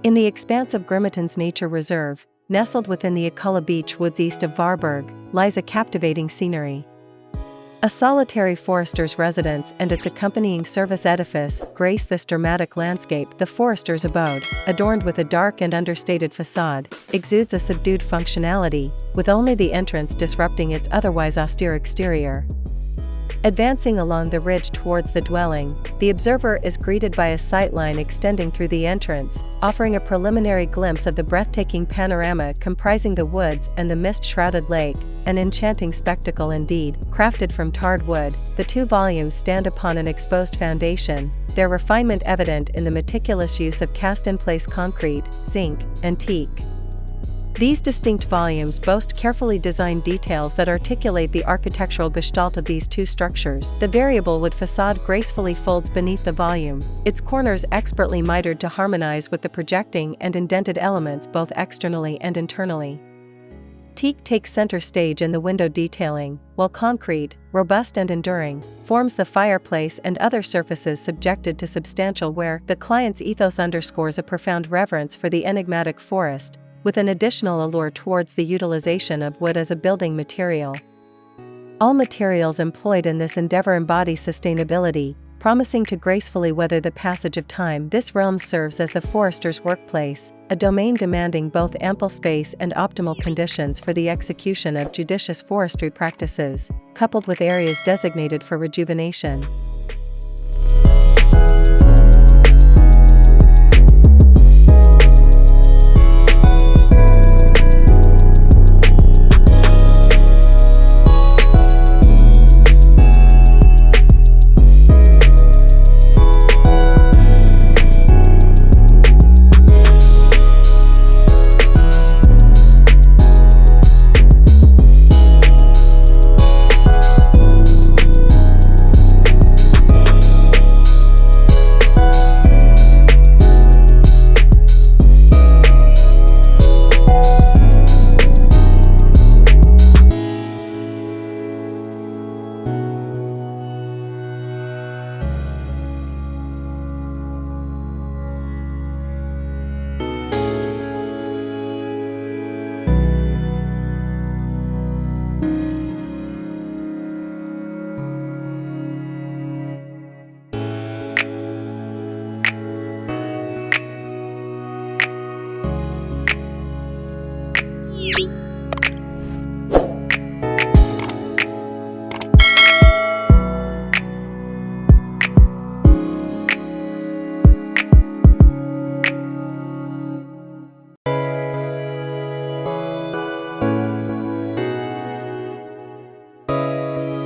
In the expanse of Grimeton's nature reserve, nestled within the Åkulla beech woods east of Varberg, lies a captivating scenery. A solitary forester's residence and its accompanying service edifice grace this dramatic landscape. The forester's abode, adorned with a dark and understated façade, exudes a subdued functionality, with only the entrance disrupting its otherwise austere exterior. Advancing along the ridge towards the dwelling, the observer is greeted by a sightline extending through the entrance, offering a preliminary glimpse of the breathtaking panorama comprising the woods and the mist-shrouded lake, an enchanting spectacle indeed. Crafted from tarred wood, the two volumes stand upon an exposed foundation, their refinement evident in the meticulous use of cast-in-place concrete, zinc, and teak. These distinct volumes boast carefully designed details that articulate the architectural gestalt of these two structures. The variable wood façade gracefully folds beneath the volume, its corners expertly mitered to harmonize with the projecting and indented elements both externally and internally. Teak takes center stage in the window detailing, while concrete, robust and enduring, forms the fireplace and other surfaces subjected to substantial wear. The client's ethos underscores a profound reverence for the enigmatic forest, with an additional allure towards the utilization of wood as a building material. All materials employed in this endeavor embody sustainability, promising to gracefully weather the passage of time. This realm serves as the forester's workplace, a domain demanding both ample space and optimal conditions for the execution of judicious forestry practices, coupled with areas designated for rejuvenation.